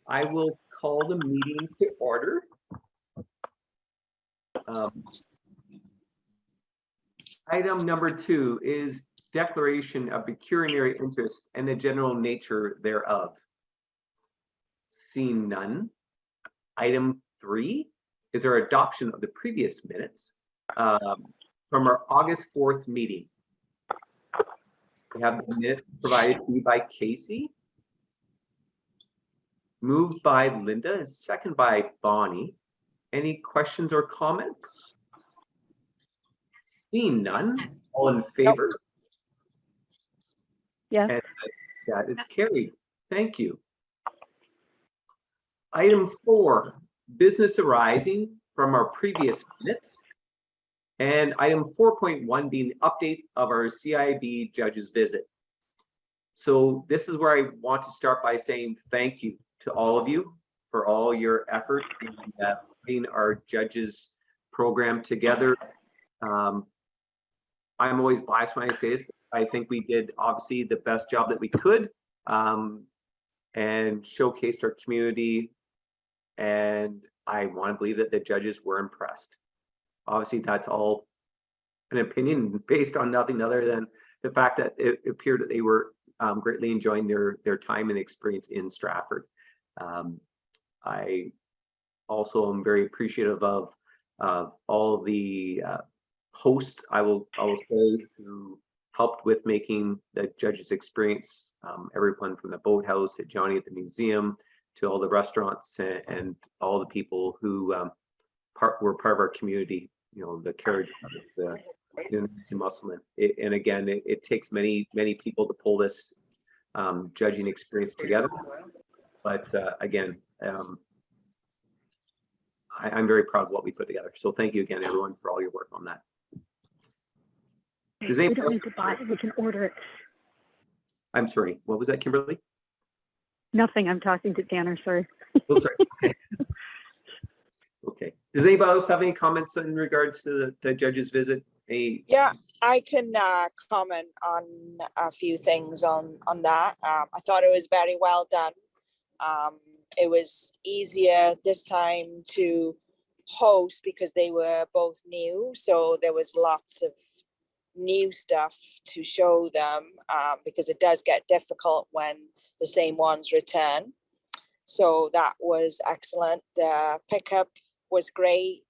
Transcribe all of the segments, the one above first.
I will call the meeting to order. Item number 2 is declaration of pecuniary interest and the general nature thereof. Seeing none. Item 3 is our adoption of the previous minutes from our August 4th meeting. We have the minutes provided to you by Casey, moved by Linda, and second by Bonnie. Any questions or comments? Seeing none, all in favor? Yes. And that is carried. Thank you. Item 4, business arising from our previous minutes. And item 4.1 being the update of our CIB judge's visit. So this is where I want to start by saying thank you to all of you for all your effort in putting our judges program together. I'm always biased when I say this, but I think we did obviously the best job that we could and showcased our community. And I want to believe that the judges were impressed. Obviously, that's all an opinion based on nothing other than the fact that it appeared that they were greatly enjoying their time and experience in Stratford. I also am very appreciative of all the hosts, I will say, who helped with making the judges' experience. Everyone from the boathouse to Johnny at the museum to all the restaurants and all the people who were part of our community. You know, the carriage, the Musselman. And again, it takes many people to pull this judging experience together. But again, I'm very proud of what we put together. So thank you again, everyone, for all your work on that. We don't need to buy it, we can order it. I'm sorry, what was that, Kimberly? Nothing, I'm talking to Tanner, sorry. Oh, sorry. Okay. Okay. Does anybody else have any comments in regards to the judge's visit? Yeah, I can comment on a few things on that. I thought it was very well done. It was easier this time to host because they were both new. So there was lots of new stuff to show them because it does get difficult when the same ones return. So that was excellent. The pickup was great.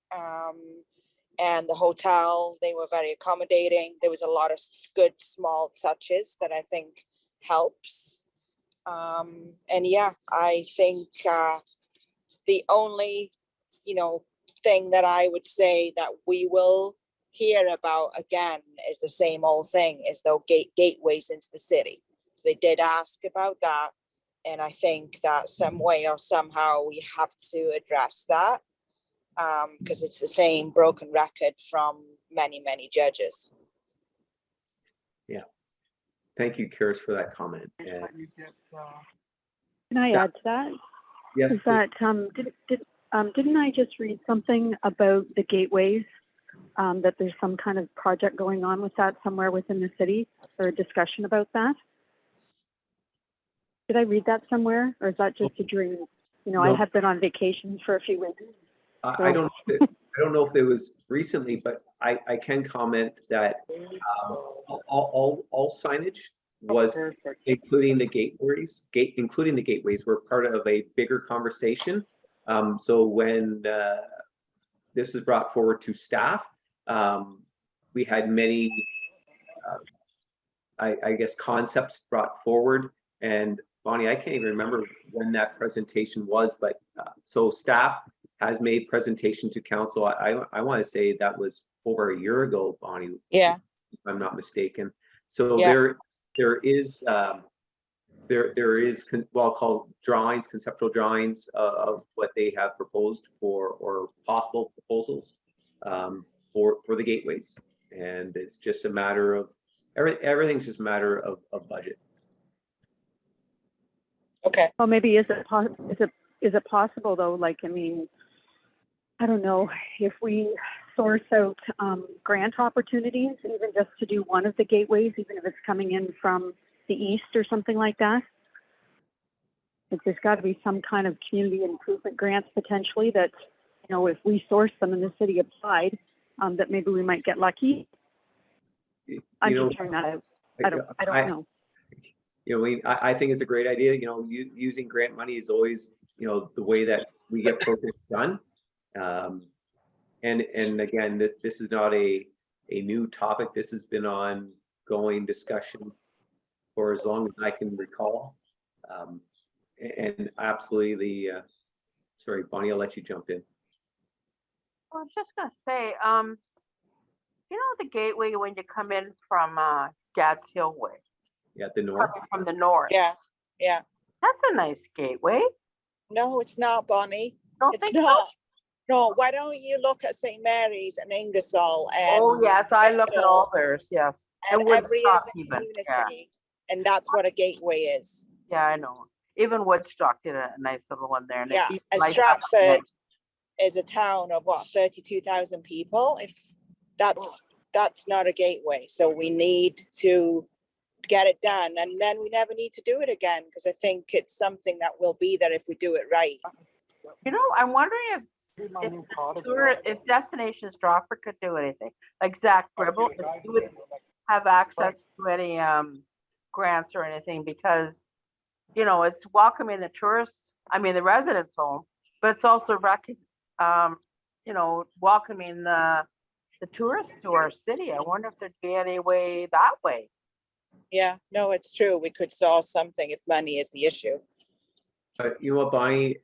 And the hotel, they were very accommodating. There was a lot of good small touches that I think helps. And yeah, I think the only, thing that I would say that we will hear about again is the same old thing, is the gateways into the city. So they did ask about that. And I think that some way or somehow we have to address that. Because it's the same broken record from many judges. Yeah, thank you, Karis, for that comment. And can I add to that? Yes. Is that didn't I just read something about the gateways? That there's some kind of project going on with that somewhere within the city, or a discussion about that? Did I read that somewhere, or is that just a dream? No. I have been on vacation for a few weeks. I don't know if it was recently, but I can comment that all signage was, including the gateways, were part of a bigger conversation. So when this was brought forward to staff, we had many, I guess, concepts brought forward. And Bonnie, I can't even remember when that presentation was, but so staff has made presentation to council. I want to say that was over a year ago, Bonnie. Yeah, if I'm not mistaken. So yeah. there is called drawings, conceptual drawings of what they have proposed or possible proposals for the gateways, and it's just a matter of everything's just a matter of budget. Okay. Well, maybe is it possible though? Like, I mean, I don't know if we source out grant opportunities, even just to do one of the gateways, even if it's coming in from the east or something like that. Like there's got to be some kind of community improvement grants potentially that, you know, if we source them and the city applied, that maybe we might get lucky. I'm just trying that out. I don't know. You know, I think it's a great idea. You know, using grant money is always, you know, the way that we get projects done. And again, this is not a new topic. This has been ongoing discussion for as long as I can recall. And absolutely, sorry, Bonnie, I'll let you jump in. Well, I was just gonna say, you know, the gateway when you come in from Gads Hill Way, Yeah, the north. coming from the north. Yeah, yeah. That's a nice gateway. No, it's not, Bonnie. Don't It's think not. No, why don't you look at St. Mary's and Ingersoll and Oh, yes, I look at Bethel all theirs, yes. and And every Woodstock other even, community, yeah, and that's what a gateway is. yeah, I know. Even Woodstock did a nice little one there. And it Yeah, keeps and lights up at Stratford night. is a town of what, 32,000 people? If that's not a gateway, so we need to get it done, and then we never need to do it again, because I think it's something that will be there if we do it right. You know, I'm wondering if Destination Stratford could do anything, like Zach Gribble, if he would have access to any grants or anything, because, you know, it's welcoming the tourists, I mean, the residents home, but it's also you know, welcoming the tourists to our city. I wonder if there'd be any way that way. Yeah, no, it's true. We could solve something if money is the issue. But you know what, Bonnie,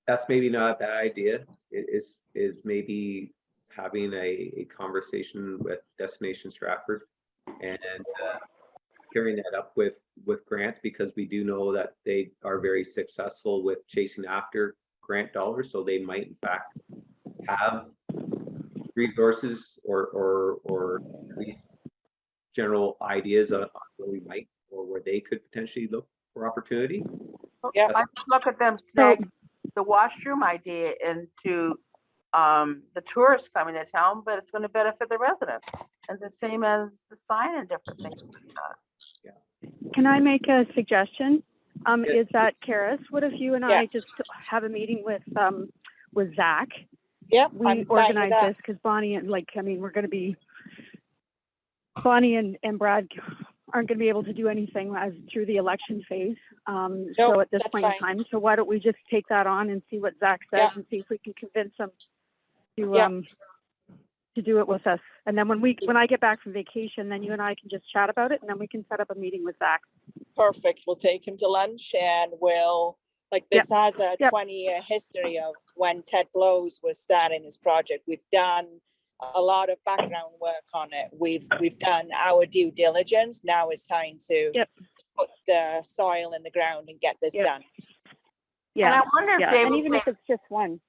that's maybe not a bad idea. It is maybe having a conversation with Destination Stratford and carrying that up with grants, because we do know that they are very successful with chasing after grant dollars. So they might in fact have resources or at least general ideas on where we might or where they could potentially look for opportunity. Yeah. I look at them snag the washroom idea into the tourists coming to town, but it's going to benefit the residents, and the same as the sign and different things like that. Can I make a suggestion? Yeah. Is that Karis? What if you and Yeah. I just have a meeting with Zach? Yeah, We I'm fine with organize that. this because Bonnie and we're going to be, Bonnie and Brad aren't going to be able to do anything as through the election phase. So at this that's point in fine. time, so why don't we just take that on and see what Zach says Yeah. and see if we can convince him to Yeah. to do it with us. And then when I get back from vacation, then you and I can just chat about it, and then we can set up a meeting with Zach. Perfect. We'll take him to lunch, and we'll, like, this has a 20-year history of when Ted Blows was starting this project. We've done a lot of background work on it. We've done our due diligence. Now it's time to put the soil in the ground and get this done. Yeah. And I wonder if Yeah. David, And even if it's just one.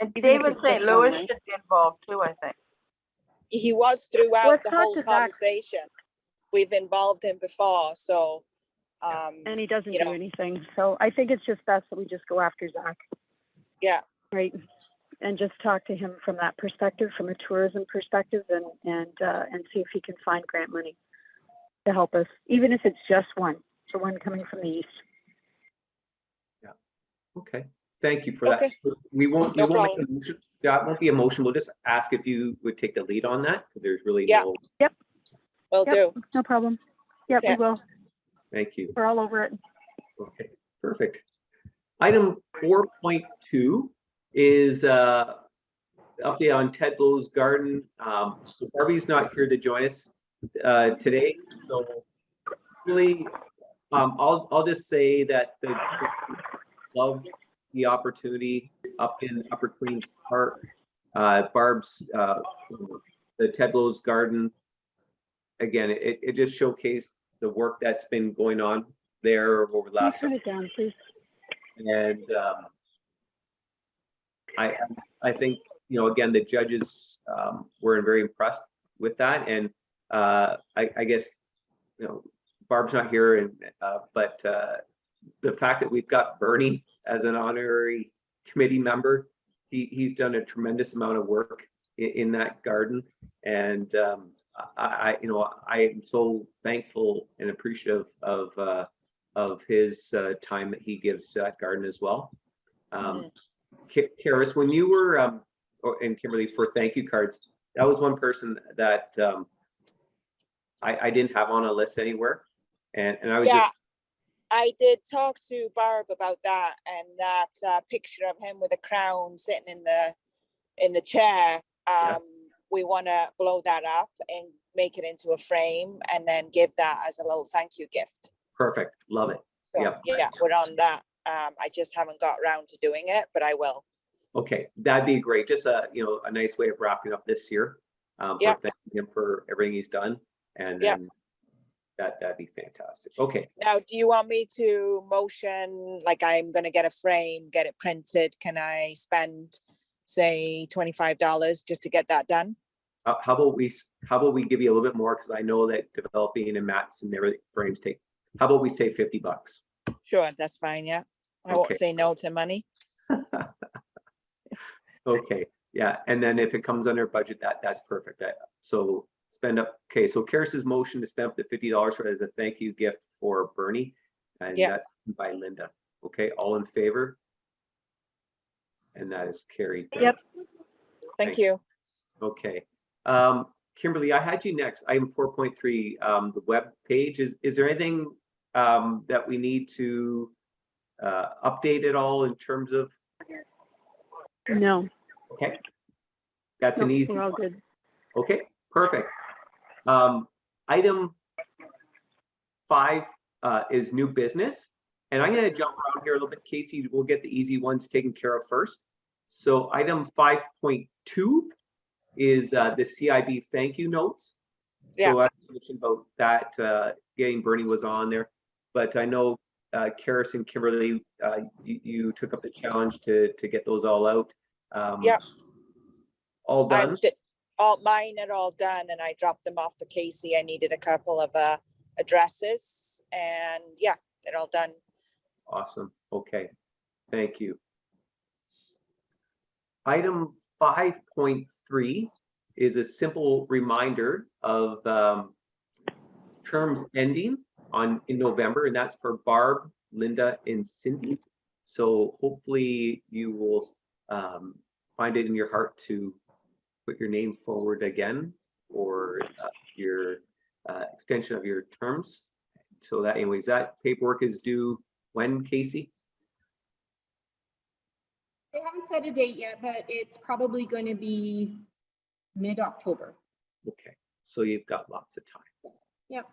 and even if David it's St. just one, Louis right? should be involved too, I think. He was throughout Let's the talk whole to Zach. conversation. We've involved him before, so And he doesn't you do know. anything. So I think it's just best that we just go after Zach. Yeah. Right. And just talk to him from that perspective, from a tourism perspective, and see if he can find grant money to help us, even if it's just one, the one coming from the east. Yeah. Okay. Thank you for Okay. that. We won't No make problem. a motion. That won't be a motion. We'll just ask if you would take the lead on that, because there's really Yeah. no. Will do. No problem. Yep, Okay. we will. Thank you. We're all over it. Okay, perfect. Item 4.2 is update on Ted Blow's garden. So Barbie's not here to join us today, so really, I'll just say that the loved the opportunity up in Upper Queens Park. Barb's the Ted Blow's garden. Again, it just showcased the work that's been going on there over the Can you last. turn it down, please? And I think, you know, again, the judges were very impressed with that. And I guess, you know, Barb's not here, and but the fact that we've got Bernie as an honorary committee member, he's done a tremendous amount of work in that garden. And I am so thankful and appreciative of his time that he gives to that garden as well. Karis, when you were and Kimberly, for thank you cards, that was one person that I didn't have on a list anywhere, and I was just. I did talk to Barb about that, and that picture of him with a crown sitting in the chair. We want to blow that up and make it into a frame, and then give that as a little thank you gift. Perfect, love it. So, Yep. Yeah, we're on that. I just haven't got around to doing it, but I will. Okay, that'd be great. Just a nice way of wrapping up this year. For thanking him for everything he's done, and then that'd be fantastic. Okay. Now, do you want me to motion, like I'm going to get a frame, get it printed? Can I spend, say, $25 just to get that done? How about we give you a little bit more, because I know that developing and mats and everything frames take. How about we say $50? Sure, that's fine. Yeah, I won't say no to money. Okay, yeah, and then if it comes under budget, that's perfect. So spend up. Okay, so Karis's motion to spend up to $50 as a thank you gift for Bernie, and that's by Linda. Okay, all in favor? And that is carried. Yep. Thank you. Okay, Kimberly, I had you next. Item 4.3, the web page. Is there anything that we need to update at all in terms of? No. Okay, that's an easy. We're all good. Okay, perfect. Item 5 is new business, and I'm going to jump around here a little bit. Casey, we'll get the easy ones taken care of first. So item 5.2 is the CIB thank you notes. So I mentioned about that, getting Bernie was on there, but I know Karis and Kimberly, you took up the challenge to get those all out. All done. Mine are all done, and I dropped them off for Casey. I needed a couple of addresses, and they're all done. Awesome. Okay, thank you. Item 5.3 is a simple reminder of terms ending in November, and that's for Barb, Linda, and Cindy. So hopefully you will find it in your heart to put your name forward again for your extension of your terms. So that, anyways, that paperwork is due when, Casey? They haven't set a date yet, but it's probably going to be mid-October. Okay, so you've got lots of time. Yep.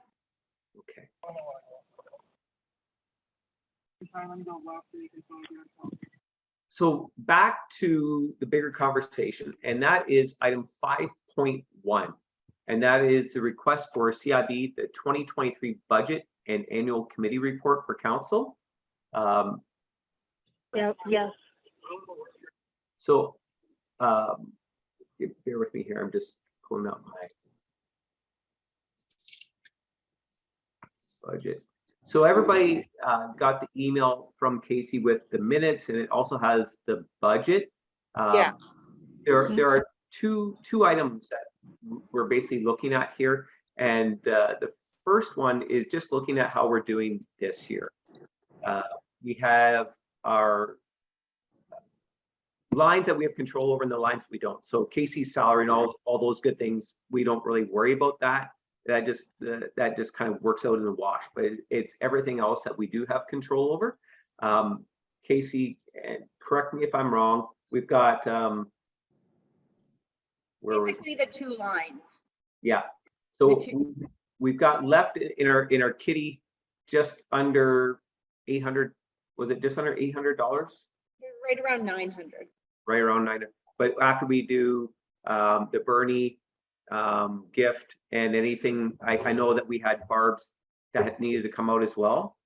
Okay. So back to the bigger conversation, and that is item 5.1, and that is the request for CIB, the 2023 budget and annual committee report for council. Yes. So bear with me here. I'm just pulling out my budget. So everybody got the email from Casey with the minutes, and it also has the budget. There are two items that we're basically looking at here, and the first one is just looking at how we're doing this year. We have our lines that we have control over and the lines we don't. So Casey's salary and all those good things, we don't really worry about that. That just kind of works out in the wash, but it's everything else that we do have control over. Casey, and correct me if I'm wrong, we've got basically the two lines. Yeah, so we've got left in our kitty just under 800. Was it just under $800? Right around 900. Right around 900. But after we do the Bernie gift and anything, I know that we had Barb's that needed to come out as well.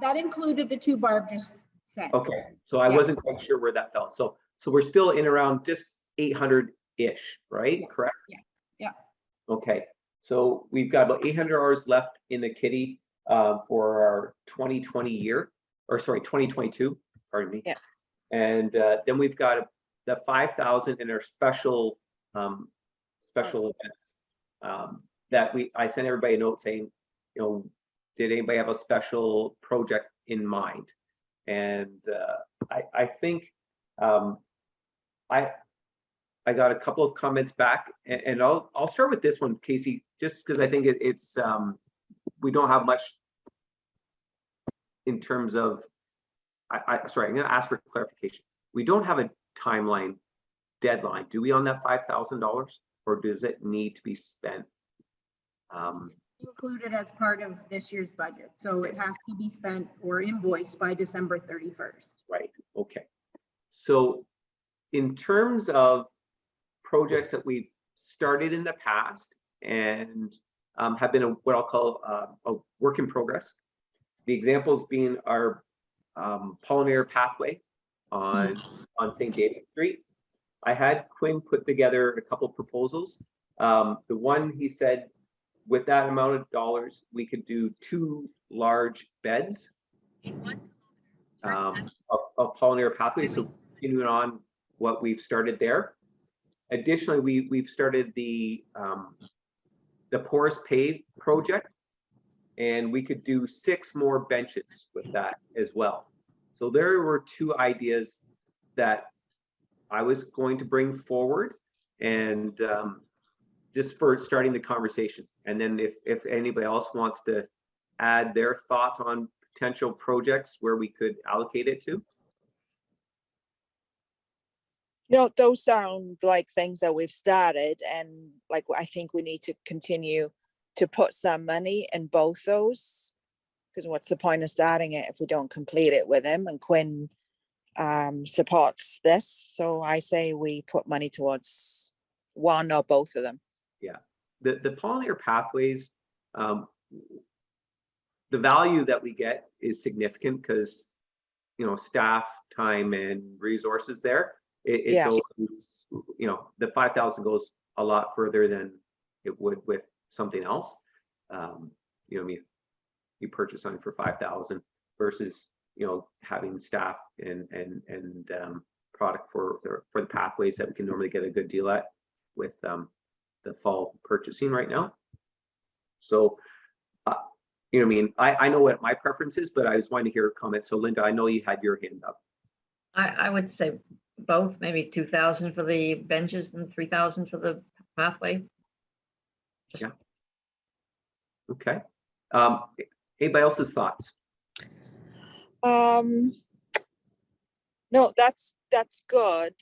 That included the two Barb just said. Okay, so I wasn't quite sure where that fell. So we're still in around just 800-ish, right? Correct? Yeah. Okay, so we've got about 800 hours left in the kitty for our 2020 year, or sorry, 2022, pardon me. Yeah. And then we've got the 5,000 in our special events that I sent everybody a note saying, did anybody have a special project in mind? And I think I got a couple of comments back, and I'll start with this one, Casey, just because I think it's we don't have much in terms of. Sorry, I'm going to ask for clarification. We don't have a timeline deadline, do we, on that $5,000, or does it need to be spent? Included as part of this year's budget, so it has to be spent or invoiced by December 31st. Right. Okay. So, in terms of projects that we've started in the past and have been what I'll call a work in progress. The examples being our pollinator pathway on St. David Street. I had Quinn put together a couple proposals. The one, he said, with that amount of dollars, we could do 2 large beds of pollinator pathways. So continuing on what we've started there. Additionally, we've started the porous pave project, and we could do 6 more benches with that as well. So there were 2 ideas that I was going to bring forward, and just for starting the conversation. And then if anybody else wants to add their thoughts on potential projects where we could allocate it to. No, those sound like things that we've started, and like I think we need to continue to put some money in both those, because what's the point of starting it if we don't complete it with him? And Quinn supports this, so I say we put money towards one or both of them. Yeah, the pollinator pathways, the value that we get is significant because, you know, staff time and resources there. It's always, you know, the 5,000 goes a lot further than it would with something else. You know, I mean, you purchase something for 5,000 versus, you know, having staff and product for the pathways that we can normally get a good deal at with the fall purchasing right now. So, you know, I mean, I know what my preference is, but I just wanted to hear a comment. So, Linda, I know you had your hand up. I would say both, maybe 2,000 for the benches and 3,000 for the pathway. Yeah. Okay. Anybody else's thoughts? No, that's good.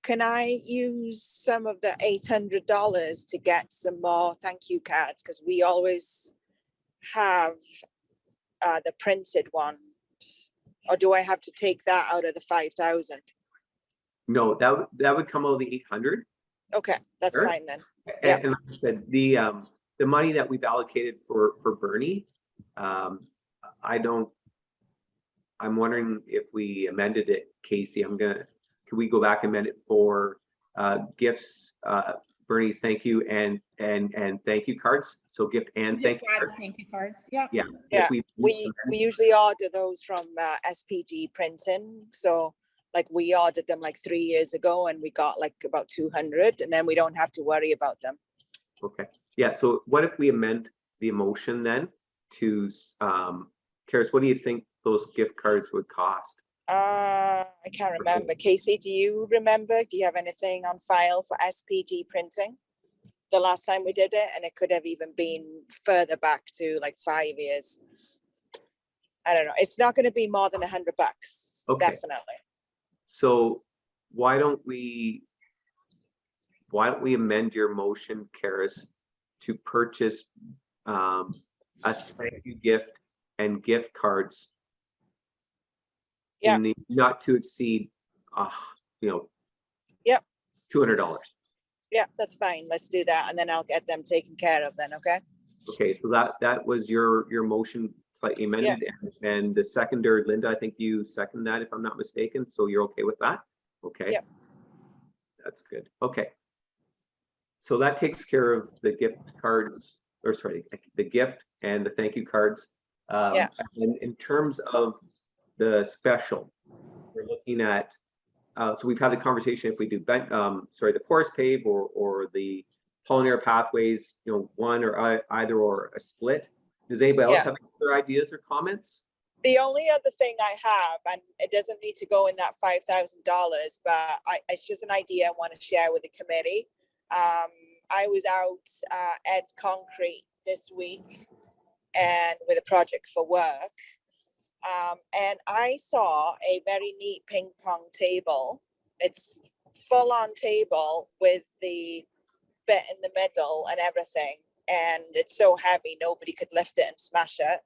Can I use some of the $800 to get some more thank you cards, because we always have the printed ones, or do I have to take that out of the 5,000? No, that would come out of the 800. Okay, that's Sure. fine then. And like I said, the money that we've allocated for Bernie, I'm wondering if we amended it, Casey. Can we go back and amend it for gifts, Bernie's thank you and thank you cards? So gift and thank you cards. Thank you cards. Yeah. Yeah. Yeah, we usually order those from SPG Printing. So like we ordered them like 3 years ago, and we got like about 200, and then we don't have to worry about them. Okay. Yeah. So what if we amend the motion then to, Karis, what do you think those gift cards would cost? I can't remember. Casey, do you remember? Do you have anything on file for SPG Printing? The last time we did it, and it could have even been further back to like 5 years. I don't know. It's not going to be more than $100. Okay. Definitely. So why don't we amend your motion, Karis, to purchase a thank you gift and gift cards in the not to exceed you know, $200. Yeah, that's fine. Let's do that, and then I'll get them taken care of then. Okay. Okay, so that was your motion slightly amended, and the seconder, Linda, I think you second that if I'm not mistaken. So you're okay with that? Okay. Yep. That's good. Okay. So that takes care of the gift cards, or sorry, the gift and the thank you cards. And in terms of the special, we're looking at, so we've had the conversation if we do the porous pave or the pollinator pathways, you know, one or either or a split. Does anybody else Yeah. have any other ideas or comments? The only other thing I have, and it doesn't need to go in that $5,000, but it's just an idea I want to share with the committee. I was out at Concrete this week and with a project for work. And I saw a very neat ping pong table. It's full on table with the bit in the middle and everything. And it's so heavy, nobody could lift it and smash it.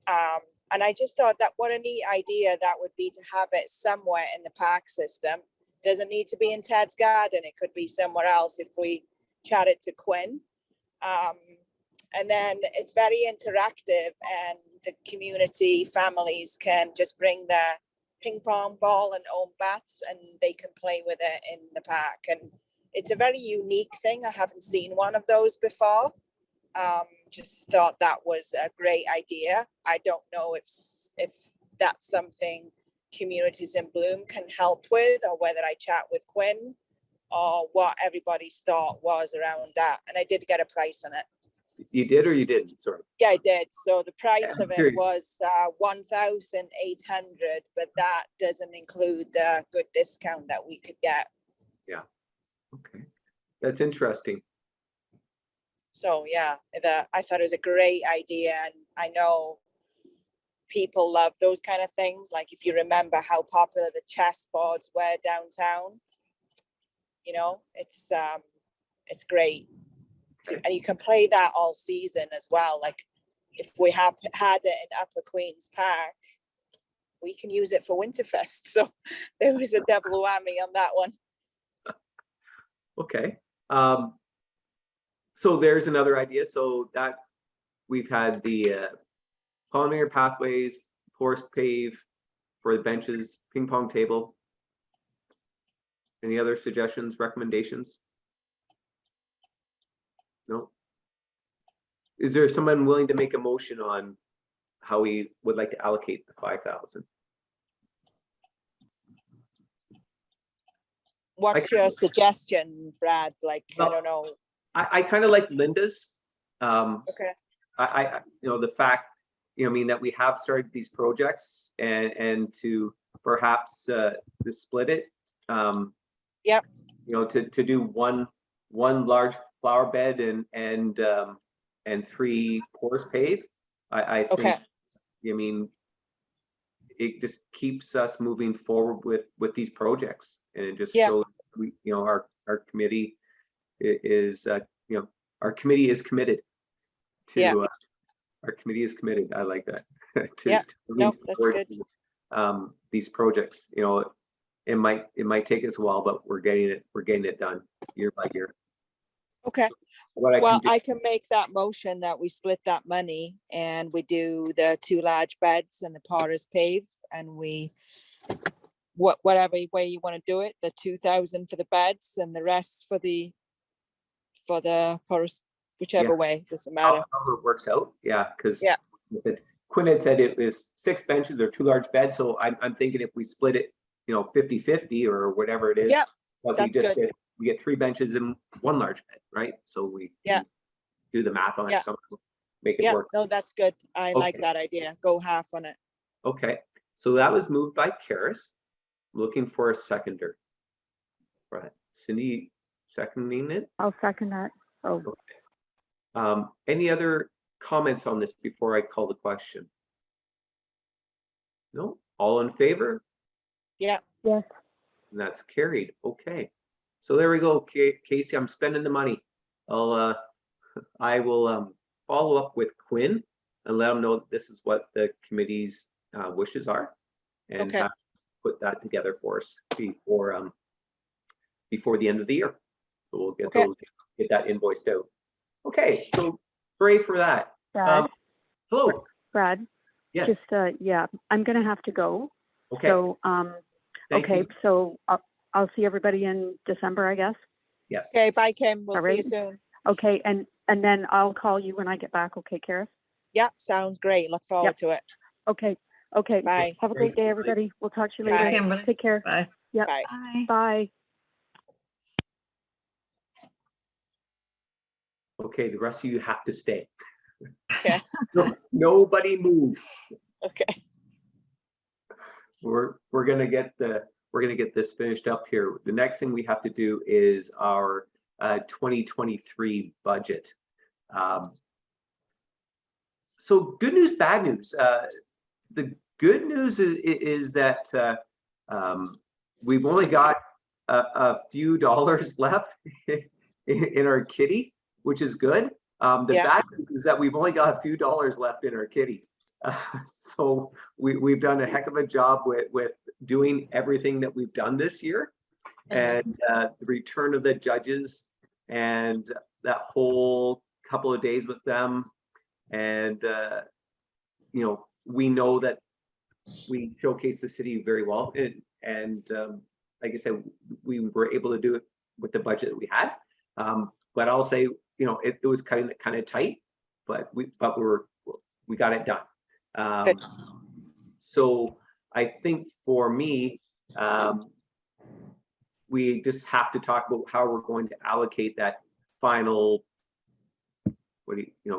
And I just thought that what a neat idea that would be to have it somewhere in the park system. Doesn't need to be in Ted's garden. It could be somewhere else if we chatted to Quinn. And then it's very interactive and the community families can just bring their ping pong ball and own bats and they can play with it in the park. And it's a very unique thing. I haven't seen one of those before. Just thought that was a great idea. I don't know if that's something Communities in Bloom can help with, or whether I chat with Quinn, or what everybody's thought was around that. And I did get a price on it. You did or you didn't? Sorry. Yeah, I did. So the price Yeah, of it curious. was 1,800, but that doesn't include the good discount that we could get. Okay, that's interesting. So yeah, I thought it was a great idea, and I know people love those kind of things. Like if you remember how popular the chess boards were downtown, you know, it's great. Okay. And you can play that all season as well. Like if we have had it in Upper Queens Park, we can use it for Winterfest. So there was a double whammy on that one. Okay. So there's another idea. So that we've had the pollinator pathways, porous pave for the benches, ping pong table. Any other suggestions, recommendations? No. Is there someone willing to make a motion on how we would like to allocate the 5,000? What's your suggestion, Brad? Like, I don't know. I kind of like Linda's. Okay. I you know, the fact, you know, I mean, that we have started these projects and to perhaps to split it. Yep. You know, to do one large flower bed and 3 porous pave. I think, Okay. I mean, it just keeps us moving forward with these projects, and it just Yeah. shows we, you know, our committee is you know, our committee is committed to Yeah. our committee is committed. I like that. to, Yeah. to moving No, that's forward good. to, these projects. You know, it might take us a while, but we're getting it done year by year. Okay. What Well, can do, I can make that motion that we split that money and we do the 2 large beds and the porous pave, and we whatever way you want to do it, the 2,000 for the beds and the rest for the porous, whichever Yeah. way, doesn't matter. however it works out. Yeah, because Yeah. Quinn had said it was 6 benches or 2 large beds. So I'm thinking if we split it, you know, 50-50 or whatever it is. Yeah, but that's good. We get 3 benches and 1 large bed, right? So we Yeah. do the math on Yeah. it, somehow, make it Yeah, work. no, that's good. I like Okay. that idea. Go half on it. Okay, so that was moved by Karis. Looking for a seconder. Right, Cindy seconding it. I'll second that. Oh, Any other comments on this before I call the question? No, all in favor? Yeah. yes. And that's carried. Okay, so there we go. Casey, I'm spending the money. I will follow up with Quinn and let him know that this is what the committee's wishes are, and Okay. have put that together for us before the end of the year. So we'll get Okay. get that invoiced out. Okay, so pray for that. Brad, Hello. Brad, Yes. just, yeah, I'm gonna have to go. Okay. So, Thank okay, you. so I'll see everybody in December, I guess. Yes. Okay, bye, Kim. We'll All see you right. soon. Okay, and then I'll call you when I get back. Okay, Karis? Yeah, sounds great. Look forward Yep. to it. Okay, Bye. have a great day, everybody. We'll talk to you Bye. later. Kimberly. Take care. Bye. Yep, Bye. Bye. bye. Okay, the rest of you have to stay. Okay, Nobody move. okay. We're gonna get this finished up here. The next thing we have to do is our 2023 budget. So good news, bad news. The good news is that we've only got a few dollars left in our kitty, which is good. The Yeah. bad news is that we've only got a few dollars left in our kitty. So we've done a heck of a job with doing everything that we've done this year, and the return of the judges and that whole couple of days with them, and we know that we showcase the city very well, and like I said, we were able to do it with the budget that we had. But I'll say, it was kind of tight, but we got it done. So I think for me, we just have to talk about how we're going to allocate that final,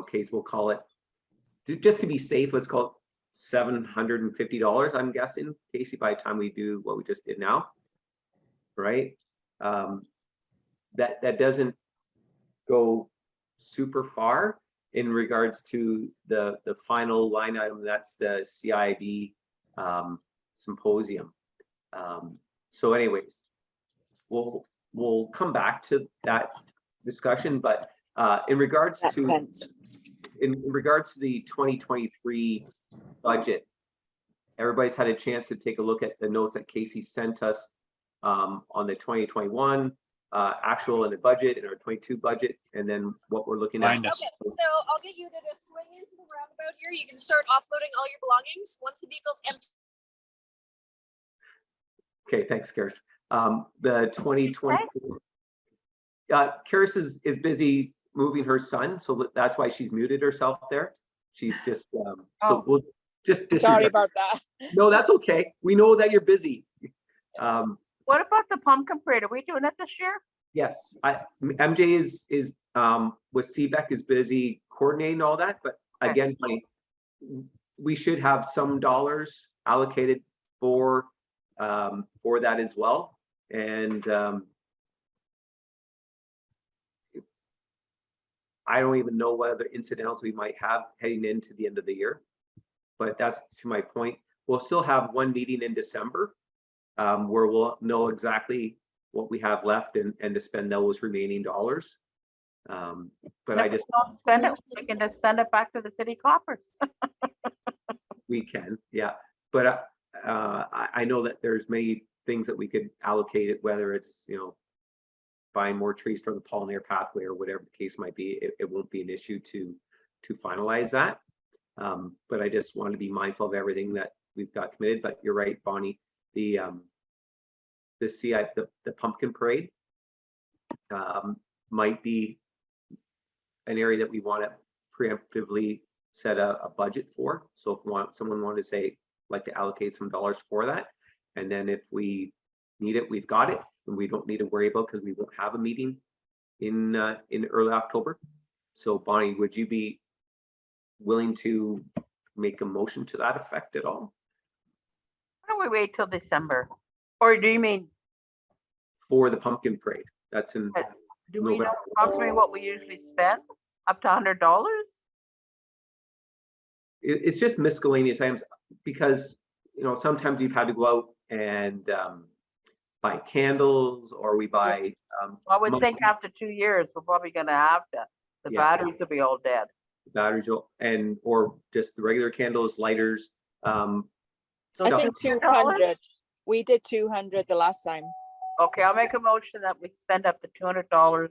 case, we'll call it, just to be safe, let's call it $750, I'm guessing, Casey, by the time we do what we just did now, right? That doesn't go super far in regards to the final line item. That's the CIB Symposium. So anyways, we'll come back to that discussion, but in regards to the 2023 budget, everybody's had a chance to take a look at the notes that Casey sent us on the 2021 actual and the budget and our 22 budget, and then what we're looking at. Okay, so I'll get you to just swing into the roundabout here. You can start offloading all your belongings once the vehicle's empty. Okay, thanks, Karis. The 2020, Karis is busy moving her son, so that's why she's muted herself there. She's just so we'll just Sorry about that. No, that's okay. We know that you're busy. What about the pumpkin parade? Are we doing it this year? Yes, MJ is with Sept is busy coordinating all that, but again, we should have some dollars allocated for that as well. And I don't even know what other incidentals we might have heading into the end of the year, but that's to my point. We'll still have one meeting in December where we'll know exactly what we have left and to spend those remaining dollars. But I just don't spend it. We can just send it back to the city coffers. We can, yeah. But I know that there's many things that we could allocate it, whether it's buying more trees for the pollinator pathway or whatever the case might be. It won't be an issue to finalize that. But I just want to be mindful of everything that we've got committed. But you're right, Bonnie. The pumpkin parade might be an area that we want to preemptively set a budget for. So if someone wanted to say, like to allocate some dollars for that, and then if we need it, we've got it, and we don't need to worry about, because we won't have a meeting in early October. So Bonnie, would you be willing to make a motion to that effect at all? Why don't we wait till December? Or do you mean, For the pumpkin parade, that's in do we know November. approximately what we usually spend? Up to $100? It's just miscellaneous items, because sometimes you've had to go out and buy candles, or we buy I would think after 2 years, we're probably gonna have to. The Yeah. batteries will be all dead. batteries, or just the regular candles, lighters. I stuff. think 200. We did 200 the last time. Okay, I'll make a motion that we spend up to $200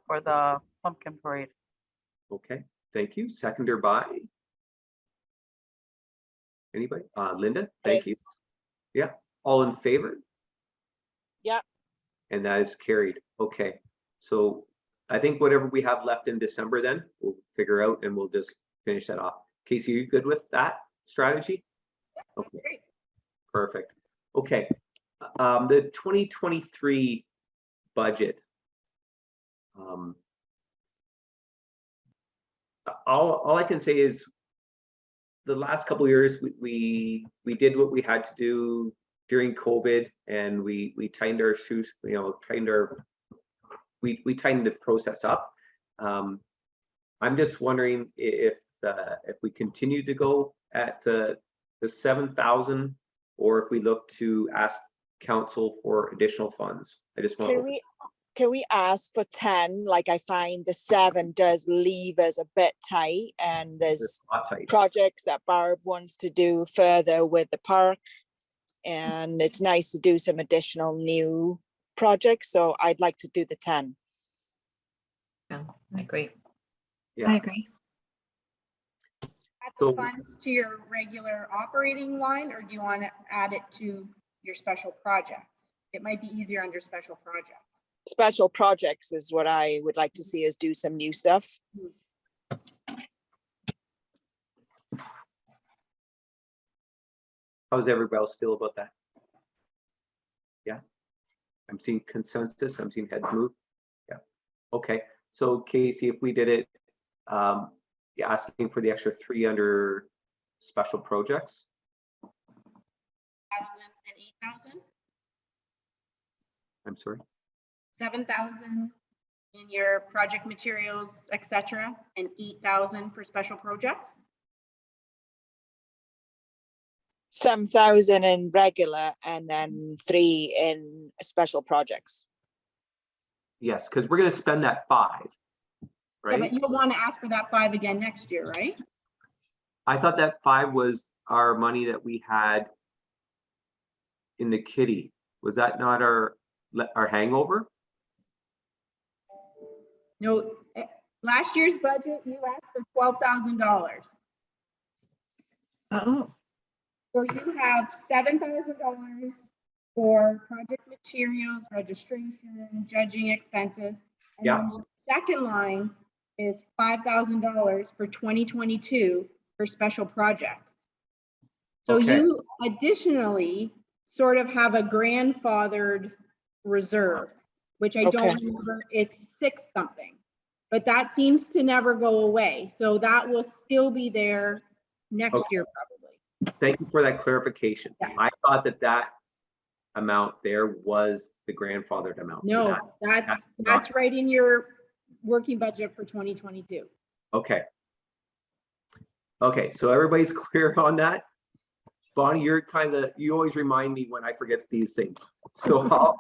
for the pumpkin parade. Okay, thank you. Seconder by anybody? Linda, thank you. Chris. Yeah, all in favor? Yeah. And that is carried. Okay, so I think whatever we have left in December, then we'll figure out, and we'll just finish that off. Casey, are you good with that strategy? Okay, Great. perfect. Okay, the 2023 budget. all I can say is the last couple of years we did what we had to do during COVID, and we tightened our shoes, you know, we tightened the process up. I'm just wondering if we continue to go at the 7,000, or if we look to ask council for additional funds. I just want. Can we ask for 10? Like, I find the 7 does leave us a bit tight, and there's projects that Barb wants to do further with the park, and it's nice to do some additional new projects. So I'd like to do the 10. Yeah, I agree. Yeah. I agree. Add So- the funds to your regular operating line, or do you want to add it to your special projects? It might be easier under special projects. Special projects is what I would like to see us do some new stuff. How does everybody else feel about that? Yeah, I'm seeing consensus. I'm seeing heads move. Yeah. Okay. So Casey, if we did it, yeah, asking for the extra 3 under special projects. 1,000 and 8,000, I'm sorry. 7,000 in your project materials, etc., and 8,000 for special projects. 7,000 in regular, and then 3 in special projects. Yes, because we're going to spend that 5, Yeah, right? but you'll want to ask for that 5 again next year, right? I thought that 5 was our money that we had in the kitty. Was that not our hangover? No, last year's budget, you asked for $12,000. Oh, So you have $7,000 for project materials, registration, judging expenses. And Yeah. then the second line is $5,000 for 2022 for special projects. So Okay. you additionally sort of have a grandfathered reserve, which I don't Okay. remember, it's 6 something. But that seems to never go away. So that will still be there next Okay. year probably. Thank you for that clarification. Yeah. I thought that amount there was the grandfathered amount. No, that's that's right in your working budget for 2022. Okay. Okay, so everybody's clear on that? Bonnie, you're you always remind me when I forget these things. So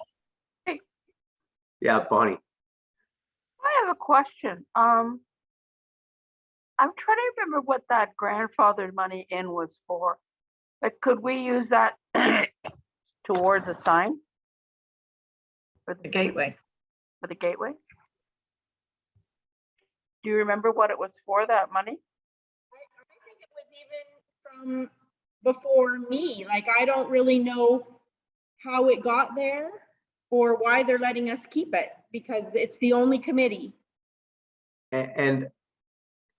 yeah, Bonnie. I have a question. I'm trying to remember what that grandfathered money in was for. Like, could we use that towards a sign? For the gateway. For the gateway? Do you remember what it was for, that money? I think it was even from before me. Like, I don't really know how it got there or why they're letting us keep it, because it's the only committee. And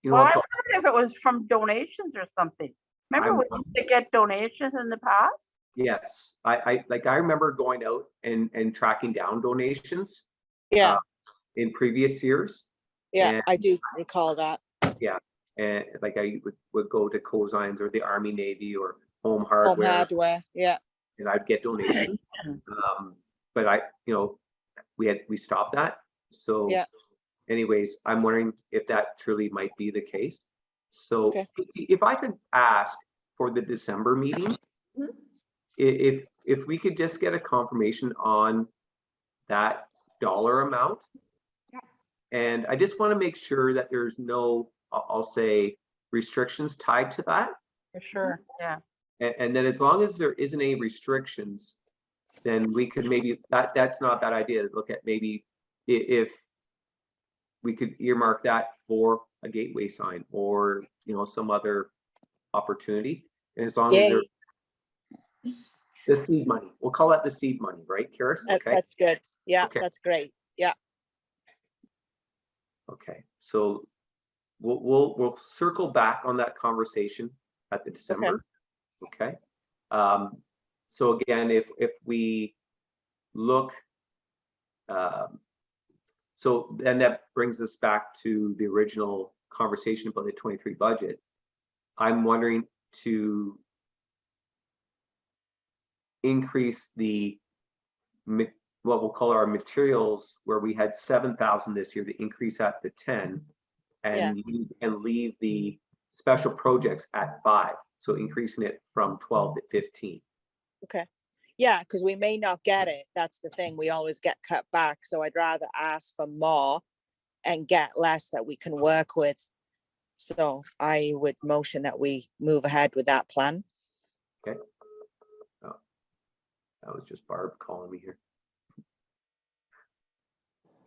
you know Well, I what, wondered if it was from donations or something. Remember we used to get donations in the past? yes, I remember going out and tracking down donations Yeah, in previous years. yeah, and- I do recall that. And like I would go to Cozines or the Army Navy or Home Home Hardware, hardware, yeah. and I'd get donations. But we stopped that. So Yeah. anyways, I'm wondering if that truly might be the case. So Okay. if I could ask for the December meeting, Mhm. if we could just get a confirmation on that dollar amount. Yeah. And I just want to make sure that there's no, I'll say, restrictions tied to that. For sure, yeah. And then as long as there isn't any restrictions, then we could maybe, that's not a bad idea to look at, maybe if we could earmark that for a gateway sign or, some other opportunity. And as long as Yay. there, the seed money, we'll call that the seed money, right, Karis? Okay. That's good. Yeah, Okay. that's great. Yeah. Okay, so we'll circle back on that conversation at the December. Okay. So again, if we look, so then that brings us back to the original conversation about the 23 budget, I'm wondering to increase the what we'll call our materials, where we had 7,000 this year, to increase that to 10, and leave the special projects at 5. So increasing it from 12 to 15. Okay. Yeah, because we may not get it. That's the thing. We always get cut back. So I'd rather ask for more and get less that we can work with. So I would motion that we move ahead with that plan. Okay. Oh, that was just Barb calling me here.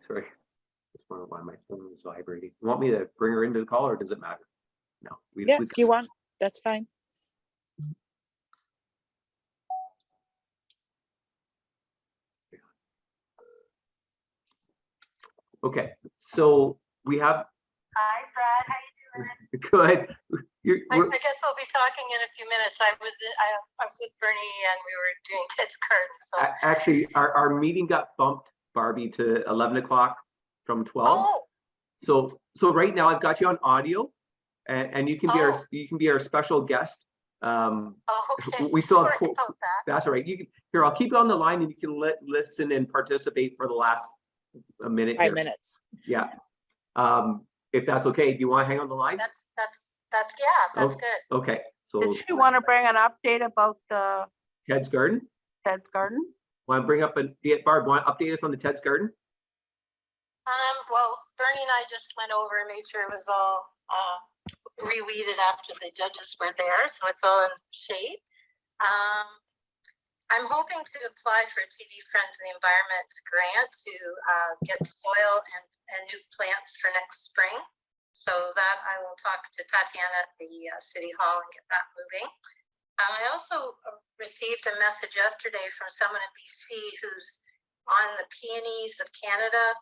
Sorry. Just wondering why my phone was vibrating. You want me to bring her into the call, or does it matter? No. Yeah, if you want, that's fine. Okay, so we have. Hi, Brad. How you doing? Good. I guess I'll be talking in a few minutes. I was with Bernie and we were doing Ted's garden. So Actually, our meeting got bumped, Barbie, to 11 o'clock from 12. oh, So right now I've got you on audio, and you can be our special guest. okay. We still have Sorry about that. That's all right. You can here. I'll keep it on the line, and you can listen and participate for the last minute. 5 here. minutes. Yeah. If that's okay, do you want to hang on the line? That's good. Okay. So Did you want to bring an update about the Ted's Garden. Ted's garden? Want to bring up Barb? Want to update us on the Ted's Garden? Well, Bernie and I just went over and made sure it was all reweeded after the judges were there, so it's all in shape. I'm hoping to apply for a TD Friends of the Environment grant to get soil and new plants for next spring. So that I will talk to Tatiana at the City Hall and get that moving. I also received a message yesterday from someone in BC who's on the Peonies of Canada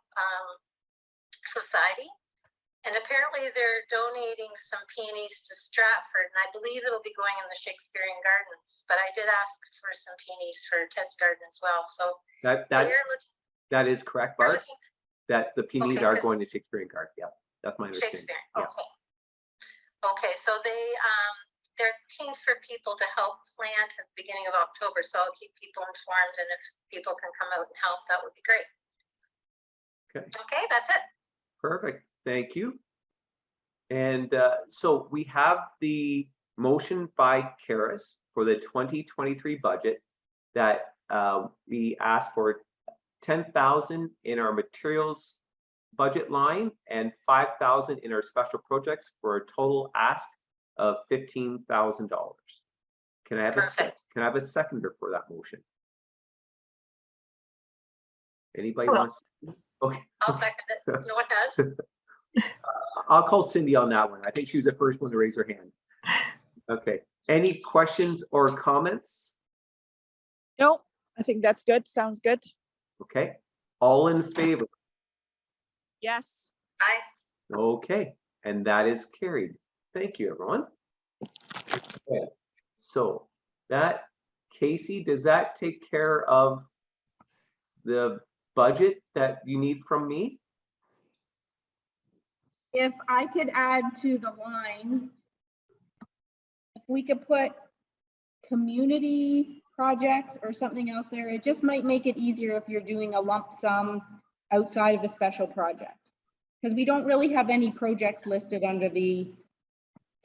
Society. And apparently they're donating some peonies to Stratford, and I believe it'll be going in the Shakespearean Gardens. But I did ask for some peonies for Ted's garden as well. So that is correct, Barb. That the peonies are going to Shakespearean Garden. Yeah, that's my understanding. Shakespeare. Yeah. Okay. Okay, so they're looking for people to help plant at the beginning of October. So I'll keep people informed, and if people can come out and help, that would be great. Okay. Okay, that's it. Perfect. Thank you. And so we have the motion by Karis for the 2023 budget that we asked for 10,000 in our materials budget line and 5,000 in our special projects for a total ask of $15,000. Can I have a seconder for that motion? Anybody wants? Okay. I'll second it. No one does. I'll call Cindy on that one. I think she was the first one to raise her hand. Okay. Any questions or comments? No, I think that's good. Sounds good. Okay. All in favor? Yes. Aye. Okay. And that is carried. Thank you, everyone. Okay. So that, Casey, does that take care of the budget that you need from me? If I could add to the line, if we could put community projects or something else there, it just might make it easier if you're doing a lump sum outside of a special project. Because we don't really have any projects listed under the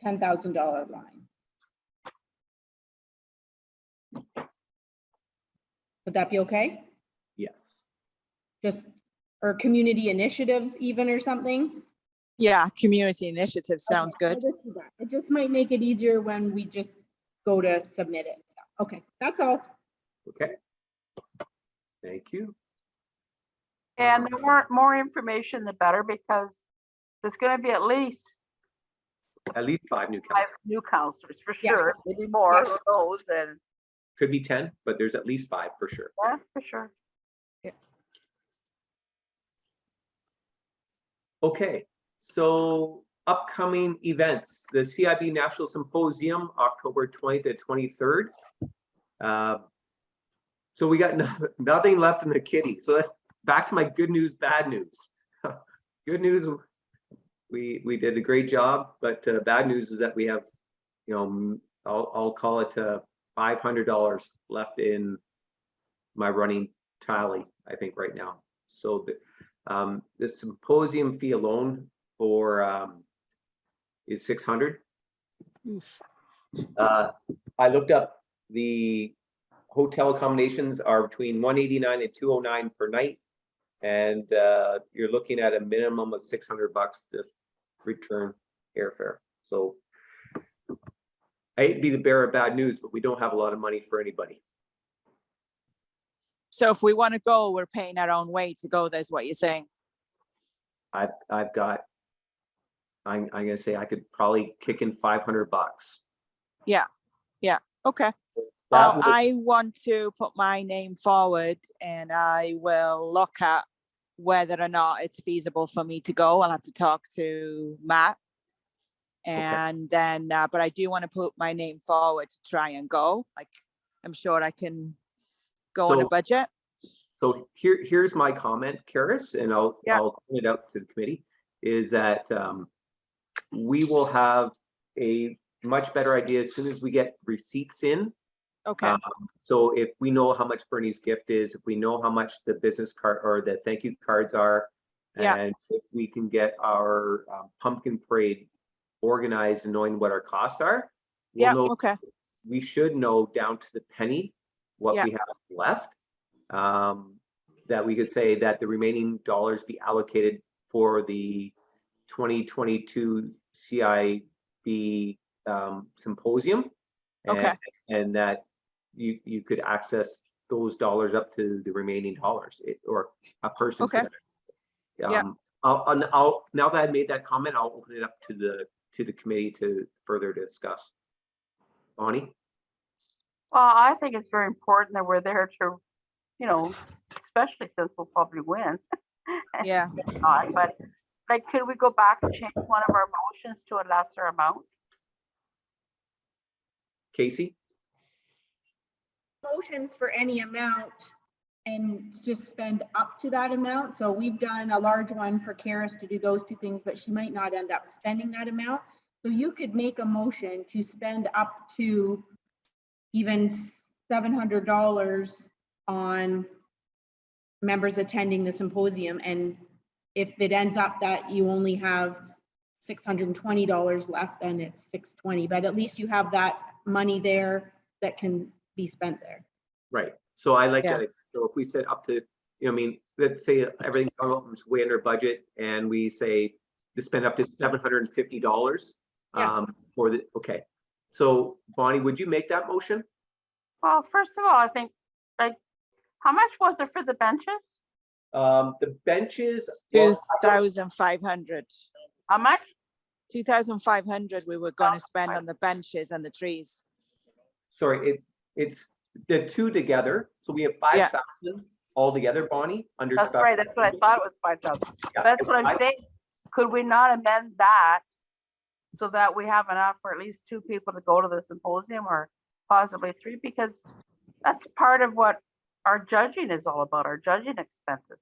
$10,000 line. Would that be okay? Yes. Just, or community initiatives even or something? Yeah, community initiative sounds Okay, good. I'll just do that. It just might make it easier when we just go to submit it. Okay, that's all. Okay. Thank you. And the more information, the better, because there's going to be at least At least 5 new 5 counselors. new counselors for Yeah. sure. Maybe more, Yeah. who knows? And Could be 10, but there's at least 5 for sure. yeah, for sure. Okay, so upcoming events, the CIB National Symposium, October 20th to 23rd. So we got nothing left in the kitty. So back to my good news, bad news. Good news, we did a great job, but bad news is that we have, I'll call it $500 left in my running tally, I think right now. So the symposium fee alone for is 600. I looked up the hotel accommodations are between 189 and 209 per night, and you're looking at a minimum of $600 to return airfare. So I hate to be the bearer of bad news, but we don't have a lot of money for anybody. So if we want to go, we're paying our own way to go. That's what you're saying. I've got. I'm gonna say I could probably kick in $500. Yeah. Okay. That would- I want to put my name forward, and I will look at whether or not it's feasible for me to go. I'll have to talk to Matt. And then, but I do want to put my name forward to try and go. Like, I'm sure I can go on a So- budget. So here's my comment, Karis, and I'll point it out to the committee, is that we will have a much better idea as soon as we get receipts in. Okay. So if we know how much Bernie's gift is, if we know how much the business card or the thank you cards are, and if we can get our pumpkin parade organized and knowing what our costs are, we'll know. Okay. We should know down to the penny what we have left. That we could say that the remaining dollars be allocated for the 2022 CIB symposium, and that you could access those dollars up to the remaining dollars, or a person. Okay. I'll now that I made that comment, I'll open it up to the committee to further discuss. Bonnie? Well, I think it's very important that we're there to, especially since we'll probably win. Yeah. But like, could we go back and change one of our motions to a lesser amount? Casey? Motions for any amount and just spend up to that amount. So we've done a large one for Karis to do those two things, but she might not end up spending that amount. So you could make a motion to spend up to even $700 on members attending the symposium. And if it ends up that you only have $620 left, then it's $620, but at least you have that money there that can be spent there. Right. So I like that. So if we said up to, let's say everything comes way under budget and we say to spend up to $750 for the, okay. So Bonnie, would you make that motion? Well, first of all, I think, like, how much was it for the benches? The benches. 2,500. How much? 2,500 we were going to spend on the benches and the trees. Sorry, it's the two together. So we have 5,000 all together, Bonnie, under. That's right. That's what I thought it was 5,000. Yeah, That's what I'm saying. Could we not amend that so that we have enough for at least 2 people to go to the symposium, or possibly 3? Because that's part of what our judging is all about, our judging expenses.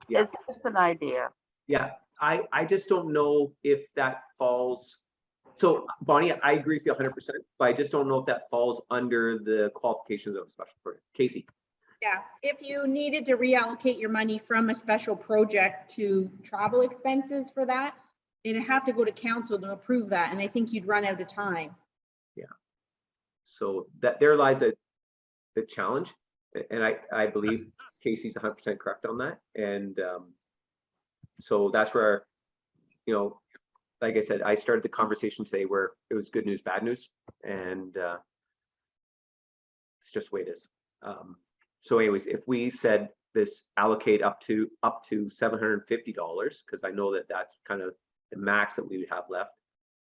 Yeah. It's just an idea. Yeah, I just don't know if that falls. So Bonnie, I agree with you 100%, but I just don't know if that falls under the qualifications of a special project. Casey? Yeah, if you needed to reallocate your money from a special project to travel expenses for that, it'd have to go to council to approve that, and I think you'd run out of time. Yeah. So that there lies the challenge, and I believe Casey's 100% correct on that, and so that's where, like I said, I started the conversation today where it was good news, bad news, and it's just the way it is. So anyways, if we said this allocate up to $750, because I know that that's kind of the max that we would have left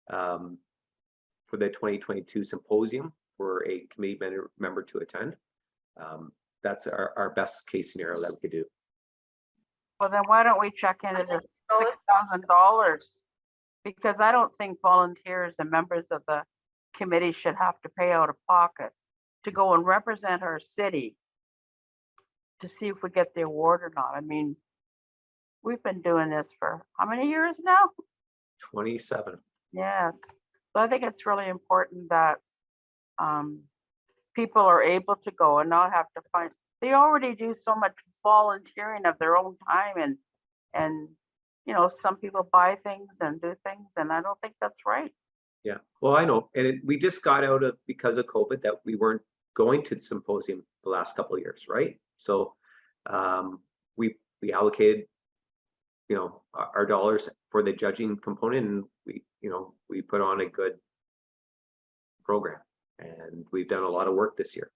for the 2022 symposium for a committee member to attend, that's our best case scenario that we could do. Well, then why don't we check into the $6,000? Because I don't think volunteers and members of the committee should have to pay out of pocket to go and represent our city to see if we get the award or not. I mean, we've been doing this for how many years now? 27. Yes. So I think it's really important that people are able to go and not have to find, they already do so much volunteering of their own time and some people buy things and do things, and I don't think that's right. Yeah, well, I know, and we just got out of, because of COVID, that we weren't going to the symposium the last couple of years, right? So we allocated, our dollars for the judging component, and we put on a good program, and we've done a lot of work this year,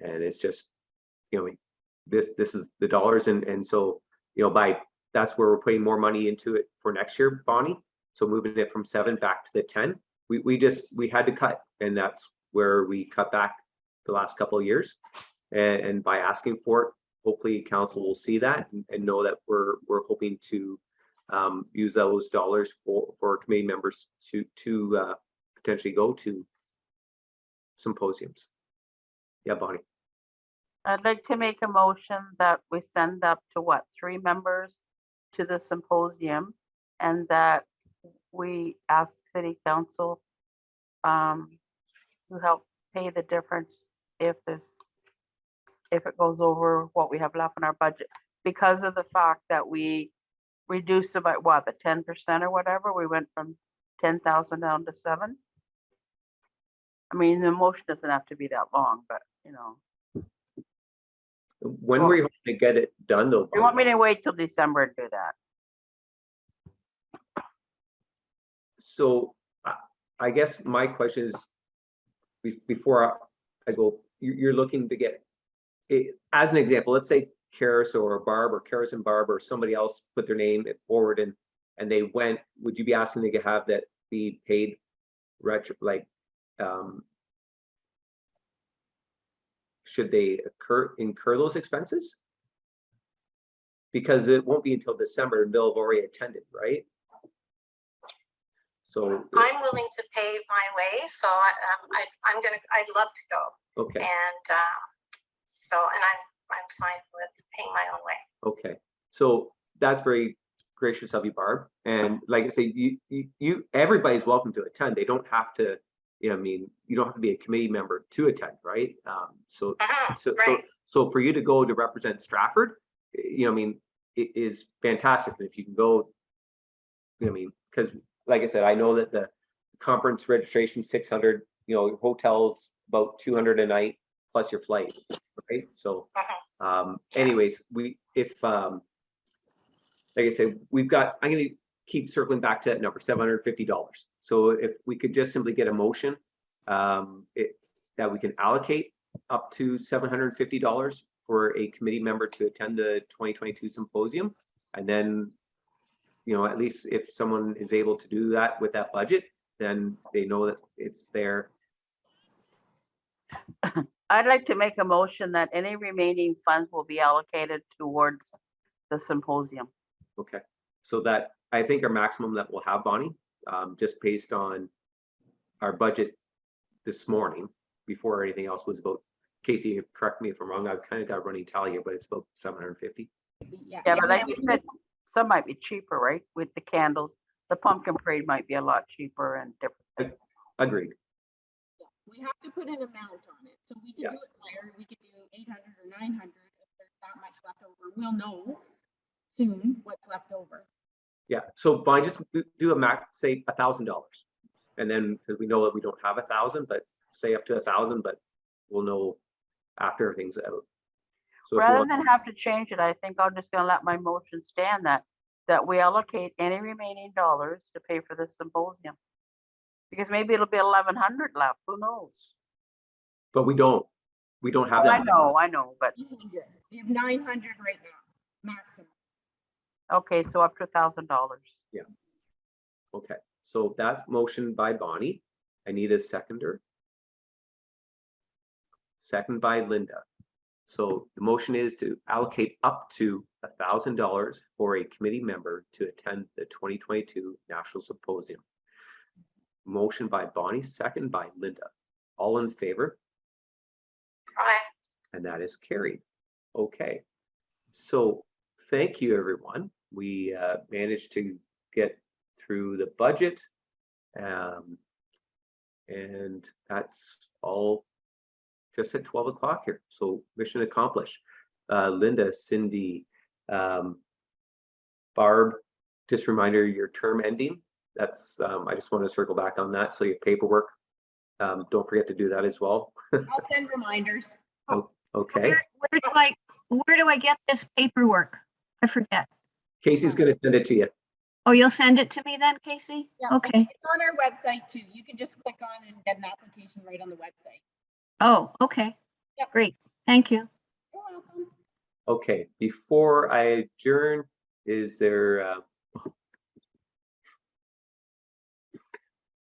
and it's just, this is the dollars, and so that's where we're putting more money into it for next year, Bonnie. So moving it from 7 back to the 10, we had to cut, and that's where we cut back the last couple of years, and by asking for it, hopefully council will see that and know that we're hoping to use those dollars for committee members to potentially go to symposiums. Yeah, Bonnie. I'd like to make a motion that we send up to 3 members to the symposium, and that we ask city council to help pay the difference if it goes over what we have left in our budget, because of the fact that we reduced about the 10% or whatever. We went from 10,000 down to 7. I mean, the motion doesn't have to be that long, but When were you hoping to get it done, though? you want me to wait till December to do that? So I guess my question is, before I go, you're looking to get, as an example, let's say Karis or Barb, or Karis and Barb, or somebody else put their name forward and they went, would you be asking to have that be paid should they incur those expenses? Because it won't be until December and they'll have already attended, right? So I'm willing to pay my way, so I'd love to go. okay. And I'm fine with paying my own way. Okay, so that's very gracious of you, Barb. And like I say, you everybody's welcome to attend. They don't have to, you don't have to be a committee member to attend, right? So for you to go to represent Stratford, it is fantastic. And if you can go, because like I said, I know that the conference registration 600, hotels about 200 a night plus your flight, right? So anyways, like I said, I'm going to keep circling back to that number, $750. So if we could just simply get a motion that we can allocate up to $750 for a committee member to attend the 2022 symposium, and then at least if someone is able to do that with that budget, then they know that it's there. I'd like to make a motion that any remaining funds will be allocated towards the symposium. Okay, so that I think our maximum that we'll have, Bonnie, just based on our budget this morning, before anything else, was about, Casey, correct me if I'm wrong, I've kind of got a running tally here, but it's about 750. Yeah, but like you said, some might be cheaper, right? With the candles, the pumpkin parade might be a lot cheaper and different. Agreed. Yeah, we have to put an amount on it. So we could do it higher. We could do 800 or 900 if there's that much left over. We'll know soon what's left over. Yeah, so Bonnie, just do a max, say $1,000, and then, because we know that we don't have 1,000, but say up to 1,000, but we'll know after everything's out. So rather than have to change it, I think I'm just gonna let my motion stand that we allocate any remaining dollars to pay for the symposium. Because maybe it'll be 1,100 left, who knows? But we don't have that. I know, but. 800. We have 900 right now, maximum. Okay, so up to $1,000. Yeah. Okay, so that's motion by Bonnie. I need a seconder. Second by Linda. So the motion is to allocate up to $1,000 for a committee member to attend the 2022 National Symposium. Motion by Bonnie, second by Linda. All in favor? Aye. And that is carried. Okay, so thank you, everyone. We managed to get through the budget. And that's all just at 12 o'clock here. So mission accomplished. Linda, Cindy, Barb, just a reminder, your term ending. That's I just want to circle back on that. So your paperwork, don't forget to do that as well. I'll send reminders. Okay. Where do I get this paperwork? I forget. Casey's going to send it to you. Oh, you'll send it to me then, Casey? Yeah, Okay. it's on our website too. You can just click on and get an application right on the website. Oh, okay. Yep. Great. Thank you. You're welcome. Okay. Before I adjourn, is there?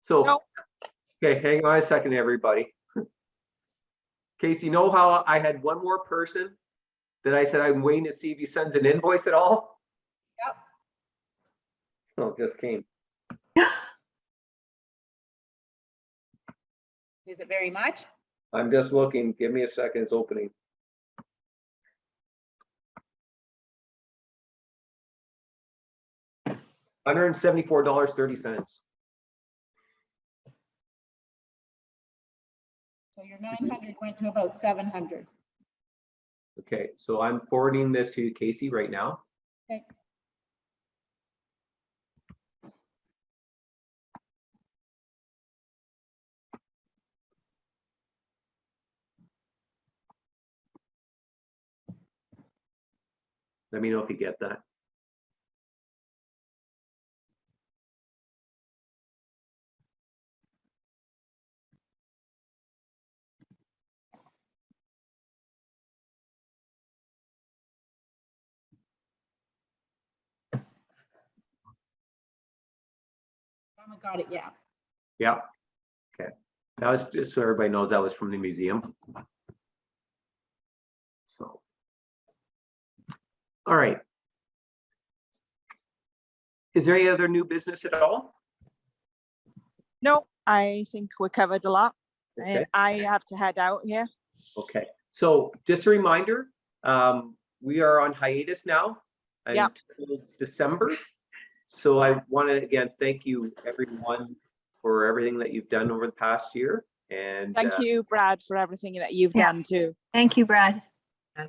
So, Nope. okay, hang on a second, everybody. Casey, know how I had one more person that I said I'm waiting to see if he sends an invoice at all? Yep. Oh, it just came. Is it very much? I'm just looking. Give me a second. It's opening. $174.30. So your 900 went to about 700. Okay, so I'm forwarding this to Casey right now. Okay. Let me know if you get that. I haven't got it yet. Yeah. Okay. That was just so everybody knows that was from the museum. So. All right. Is there any other new business at all? No, I think we covered a lot. Okay. And I have to head out here. Okay. So just a reminder, we are on hiatus now Yep. until December. So I want to again thank you everyone for everything that you've done over the past year. And Thank you, Brad, for everything that you've Yeah. done too. Thank you, Brad. Yeah,